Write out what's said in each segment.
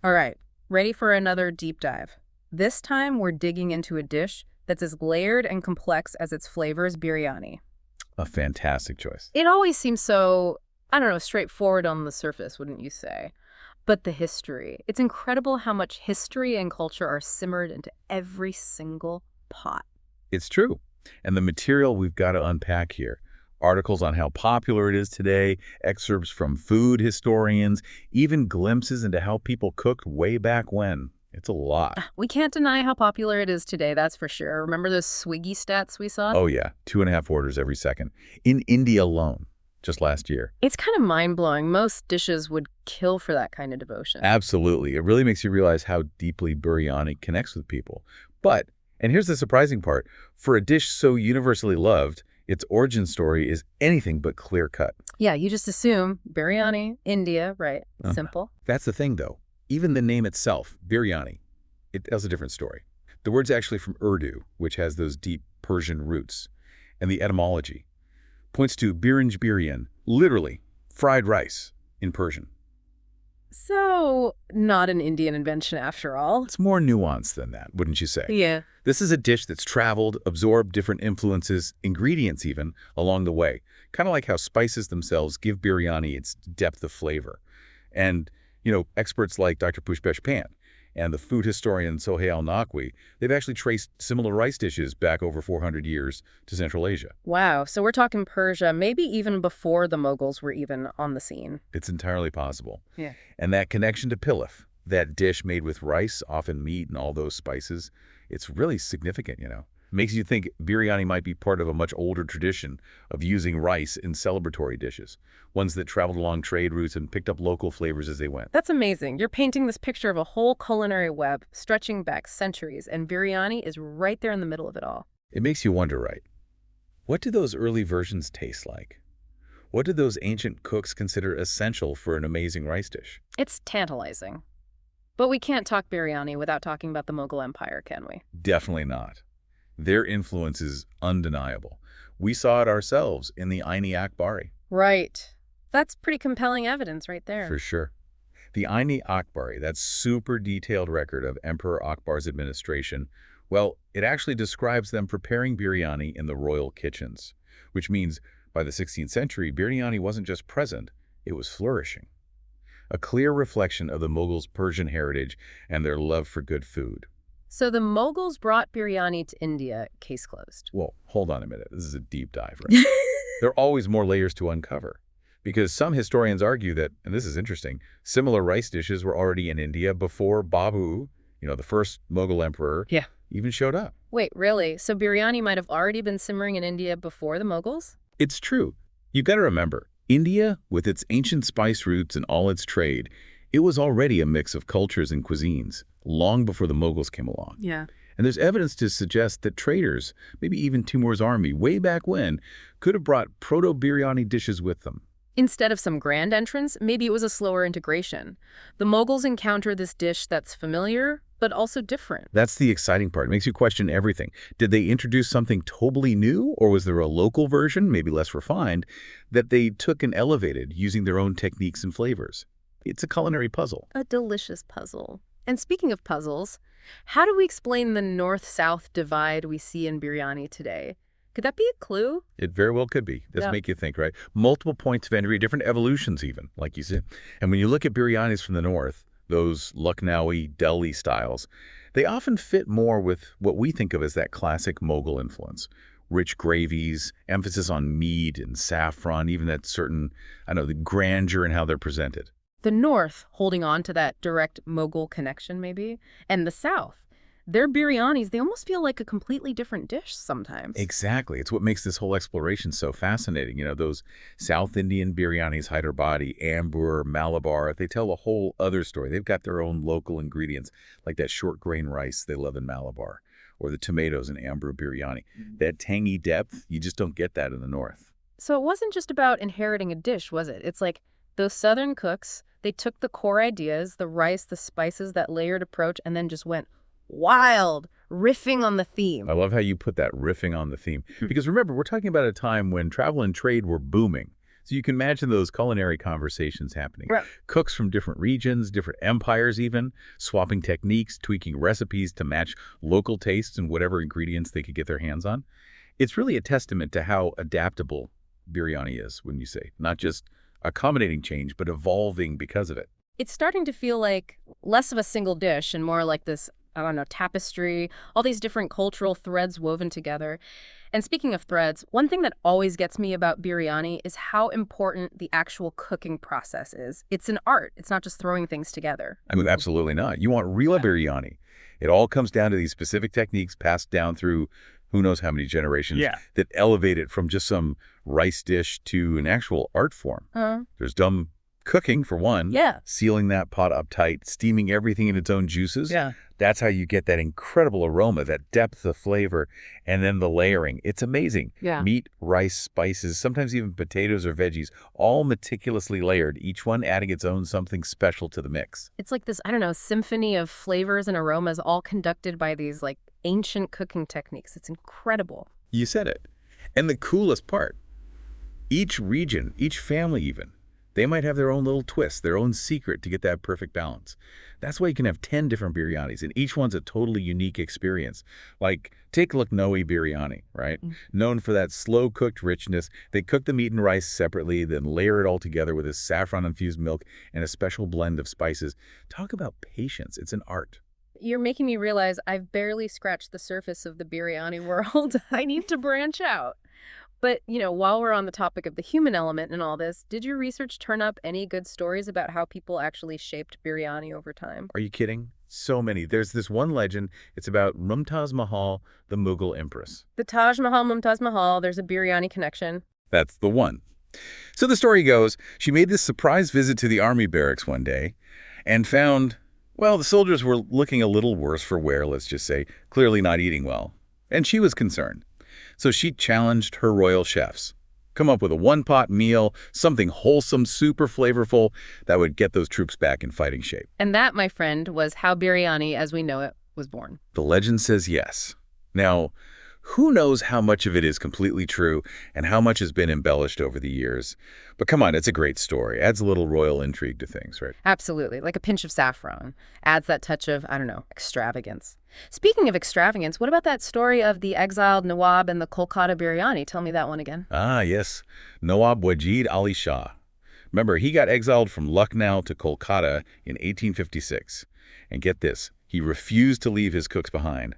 All right, ready for another deep dive. This time we're digging into a dish that's as layered and complex as its flavors, biryani. A fantastic choice. It always seems so, I don't know, straightforward on the surface, wouldn't you say? But the history, it's incredible how much history and culture are simmered into every single pot. It's true. And the material we've got to unpack here. Articles on how popular it is today, excerpts from food historians, even glimpses into how people cooked way back when. It's a lot. We can't deny how popular it is today, that's for sure. Remember those Swiggy stats we saw? Oh yeah, 2.5 orders every second. In India alone, just last year. It's kind of mind-blowing. Most dishes would kill for that kind of devotion. Absolutely. It really makes you realize how deeply biryani connects with people. But, and here's the surprising part, for a dish so universally loved, its origin story is anything but clear-cut. Yeah, you just assume biryani, India, right? Uh, Simple. That's the thing, though. Even the name itself, biryani, it tells a different story. The word's actually from Urdu, which has those deep Persian roots. And the etymology points to biryan, literally fried rice in Persian. So, not an Indian invention after all. It's more nuanced than that, wouldn't you say? Yeah. This is a dish that's traveled, absorbed different influences, ingredients even, along the way. Kind of like how spices themselves give biryani its depth of flavor. And, experts like Dr. Pushpesh Pant and the food historian Sohail Al-Naqvi, they've actually traced similar rice dishes back over 400 years to Central Asia. Wow, so we're talking Persia, maybe even before the Mughals were even on the scene. It's entirely possible. Yeah. And that connection to pilaf, that dish made with rice, often meat and all those spices, it's really significant. Makes you think biryani might be part of a much older tradition of using rice in celebratory dishes, ones that traveled along trade routes and picked up local flavors as they went. That's amazing. You're painting this picture of a whole culinary web stretching back centuries, and biryani is right there in the middle of it all. It makes you wonder, right? What did those early versions taste like? What did those ancient cooks consider essential for an amazing rice dish? It's tantalizing. But we can't talk biryani without talking about the Mughal Empire, can we? Definitely not. Their influence is undeniable. We saw it ourselves in the Aini-Akbari. Right. That's pretty compelling evidence right there. For sure. The Aini-Akbari, that super detailed record of Emperor Akbar's administration, well, it actually describes them preparing biryani in the royal kitchens, which means by the 16th century, biryani wasn't just present, it was flourishing. A clear reflection of the Mughals' Persian heritage and their love for good food. So the Mughals brought biryani to India, case closed. Well, hold on a minute. This is a deep dive, right? There are always more layers to uncover. Because some historians argue that, and this is interesting, similar rice dishes were already in India before Babu, the first Mughal emperor, Yeah. even showed up. Wait, really? So biryani might have already been simmering in India before the Mughals? It's true. You've got to remember, India, with its ancient spice routes and all its trade, it was already a mix of cultures and cuisines, long before the Mughals came along. Yeah. And there's evidence to suggest that traders, maybe even Timur's army, way back when, could have brought proto-biryani dishes with them. Instead of some grand entrance, maybe it was a slower integration. The Mughals encounter this dish that's familiar, but also different. That's the exciting part. It makes you question everything. Did they introduce something totally new, or was there a local version, maybe less refined, that they took and elevated using their own techniques and flavors? It's a culinary puzzle. A delicious puzzle. And speaking of puzzles, how do we explain the north-south divide we see in biryani today? Could that be a clue? It very well could be. Does Yeah. make you think, right? Multiple points of entry, different evolutions even, like you said. And when you look at biryanis from the north, those Lucknowi, Delhi styles, they often fit more with what we think of as that classic Mughal influence. Rich gravies, emphasis on meat and saffron, even that certain, the grandeur in how they're presented. The north holding on to that direct Mughal connection, maybe, and the south. Their biryanis, they almost feel like a completely different dish sometimes. Exactly. It's what makes this whole exploration so fascinating. Those South Indian biryanis, Hyderabadi, Ambur, Malabar, they tell a whole other story. They've got their own local ingredients, like that short grain rice they love in Malabar, or the tomatoes in Ambur biryani. That tangy depth, you just don't get that in the north. So it wasn't just about inheriting a dish, was it? It's like those southern cooks, they took the core ideas, the rice, the spices, that layered approach, and then just went wild, riffing on the theme. I love how you put that riffing on the theme. Because remember, we're talking about a time when travel and trade were booming. So you can imagine those culinary conversations happening. Right. Cooks from different regions, different empires even, swapping techniques, tweaking recipes to match local tastes and whatever ingredients they could get their hands on. It's really a testament to how adaptable biryani is, when you say, not just accommodating change, but evolving because of it. It's starting to feel like less of a single dish and more like this, I don't know, tapestry, all these different cultural threads woven together. And speaking of threads, one thing that always gets me about biryani is how important the actual cooking process is. It's an art. It's not just throwing things together. I mean, absolutely not. You want real biryani. It all comes down to these specific techniques passed down through who knows how many generations that elevate it from just some rice dish to an actual art form. There's dumb cooking, for one. Sealing that pot up tight, steaming everything in its own juices. That's how you get that incredible aroma, that depth of flavor, and then the layering. It's amazing. Meat, rice, spices, sometimes even potatoes or veggies, all meticulously layered, each one adding its own something special to the mix. It's like this, I don't know, symphony of flavors and aromas all conducted by these like ancient cooking techniques. It's incredible. You said it. And the coolest part, each region, each family even, they might have their own little twist, their own secret to get that perfect balance. That's why you can have 10 different biryanis, and each one's a totally unique experience. Like, take Lucknowi biryani, right? Known for that slow-cooked richness. They cook the meat and rice separately, then layer it all together with a saffron-infused milk and a special blend of spices. Talk about patience. It's an art. You're making me realize I've barely scratched the surface of the biryani world. I need to branch out. But, you know, while we're on the topic of the human element and all this, did your research turn up any good stories about how people actually shaped biryani over time? Are you kidding? So many. There's this one legend. It's about Mumtaz Mahal, the Mughal empress. The Taj Mahal, Mumtaz Mahal, there's a biryani connection. That's the one. So the story goes, she made this surprise visit to the army barracks one day and found, well, the soldiers were looking a little worse for wear, let's just say, clearly not eating well. And she was concerned. So she challenged her royal chefs. Come up with a one-pot meal, something wholesome, super flavorful, that would get those troops back in fighting shape. And that, my friend, was how biryani, as we know it, was born. The legend says yes. Now, who knows how much of it is completely true and how much has been embellished over the years. But come on, it's a great story. Adds a little royal intrigue to things, right? Absolutely. Like a pinch of saffron. Adds that touch of, I don't know, extravagance. Speaking of extravagance, what about that story of the exiled Nawab and the Kolkata biryani? Tell me that one again. Ah, yes. Nawab Wajid Ali Shah. Remember, he got exiled from Lucknow to Kolkata in 1856. And get this, he refused to leave his cooks behind.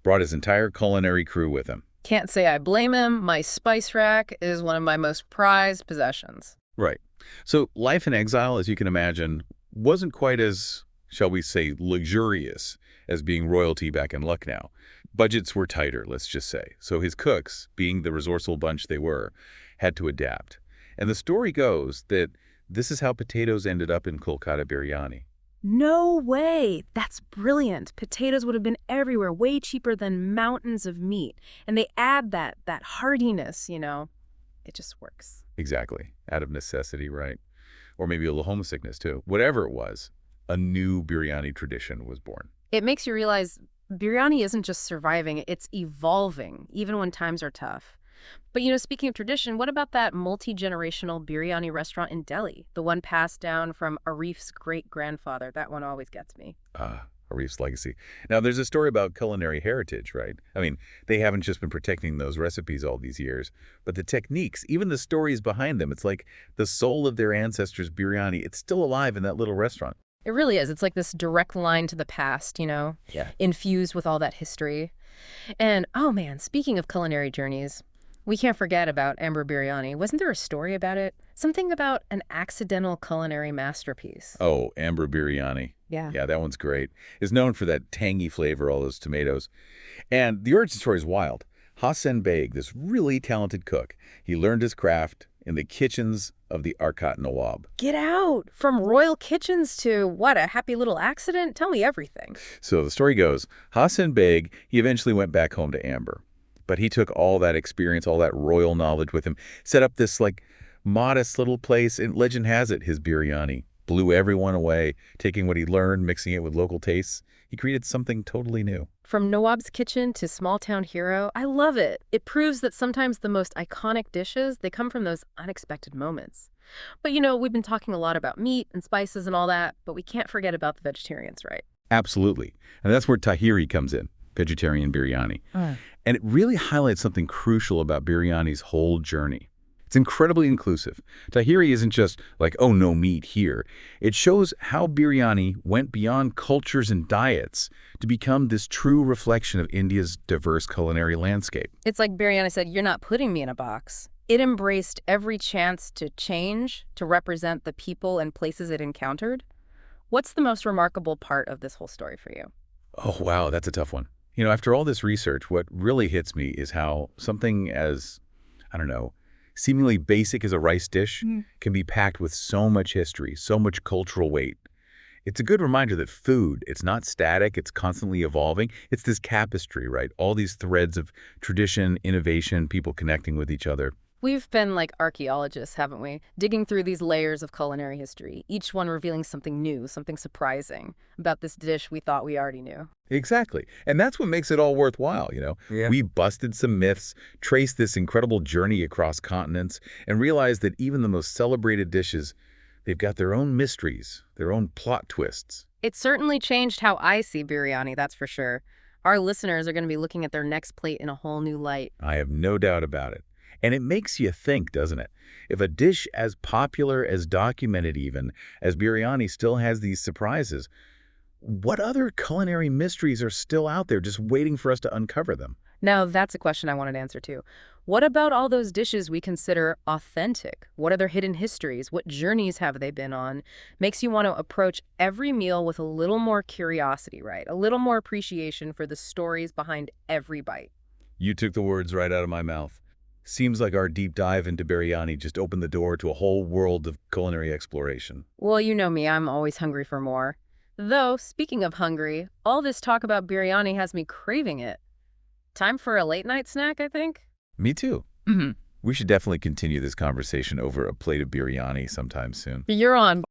Brought his entire culinary crew with him. Can't say I blame him. My spice rack is one of my most prized possessions. Right. So life in exile, as you can imagine, wasn't quite as, shall we say, luxurious as being royalty back in Lucknow. Budgets were tighter, let's just say. So his cooks, being the resourceful bunch they were, had to adapt. And the story goes that this is how potatoes ended up in Kolkata biryani. No way. That's brilliant. Potatoes would have been everywhere, way cheaper than mountains of meat. And they add that hardiness, you know. It just works. Exactly. Out of necessity, right? Or maybe a little homesickness, too. Whatever it was, a new biryani tradition was born. It makes you realize biryani isn't just surviving, it's evolving, even when times are tough. But, you know, speaking of tradition, what about that multi-generational biryani restaurant in Delhi? The one passed down from Arif's great-grandfather. That one always gets me. Arif's legacy. Now, there's a story about culinary heritage, right? I mean, they haven't just been protecting those recipes all these years, but the techniques, even the stories behind them, it's like the soul of their ancestors' biryani. It's still alive in that little restaurant. It really is. It's like this direct line to the past, you know, infused with all that history. And, oh man, speaking of culinary journeys, we can't forget about Amber Biryani. Wasn't there a story about it? Something about an accidental culinary masterpiece. Oh, Amber Biryani. Yeah, that one's great. It's known for that tangy flavor, all those tomatoes. And the origin story is wild. Hassan Beg, this really talented cook, he learned his craft in the kitchens of the Arcot Nawab. Get out! From royal kitchens to, what, a happy little accident? Tell me everything. So the story goes, Hassan Beg, he eventually went back home to Amber. But he took all that experience, all that royal knowledge with him, set up this, like, modest little place, and legend has it, his biryani blew everyone away, taking what he learned, mixing it with local tastes. He created something totally new. From Nawab's kitchen to small town hero, I love it. It proves that sometimes the most iconic dishes, they come from those unexpected moments. But we've been talking a lot about meat and spices and all that, but we can't forget about the vegetarians, right? Absolutely. And that's where tahiri comes in, vegetarian biryani. And it really highlights something crucial about biryani's whole journey. It's incredibly inclusive. Tahiri isn't just like, oh, no meat here. It shows how biryani went beyond cultures and diets to become this true reflection of India's diverse culinary landscape. It's like Biryani said, you're not putting me in a box. It embraced every chance to change, to represent the people and places it encountered. What's the most remarkable part of this whole story for you? Oh, wow, that's a tough one. After all this research, what really hits me is how something as, I don't know, seemingly basic as a rice dish can be packed with so much history, so much cultural weight. It's a good reminder that food, it's not static, it's constantly evolving. It's this tapestry, right? All these threads of tradition, innovation, people connecting with each other. We've been like archaeologists, haven't we? Digging through these layers of culinary history, each one revealing something new, something surprising about this dish we thought we already knew. Exactly. And that's what makes it all worthwhile. Yeah. We busted some myths, traced this incredible journey across continents, and realized that even the most celebrated dishes, they've got their own mysteries, their own plot twists. It certainly changed how I see biryani, that's for sure. Our listeners are going to be looking at their next plate in a whole new light. I have no doubt about it. And it makes you think, doesn't it? If a dish as popular, as documented even, as biryani still has these surprises, what other culinary mysteries are still out there just waiting for us to uncover them? Now, that's a question I wanted to answer too. What about all those dishes we consider authentic? What are their hidden histories? What journeys have they been on? Makes you want to approach every meal with a little more curiosity, right? A little more appreciation for the stories behind every bite. You took the words right out of my mouth. Seems like our deep dive into biryani just opened the door to a whole world of culinary exploration. Well, you know me, I'm always hungry for more. Though, speaking of hungry, all this talk about biryani has me craving it. Time for a late night snack, I think? Me too. We should definitely continue this conversation over a plate of biryani sometime soon. You're on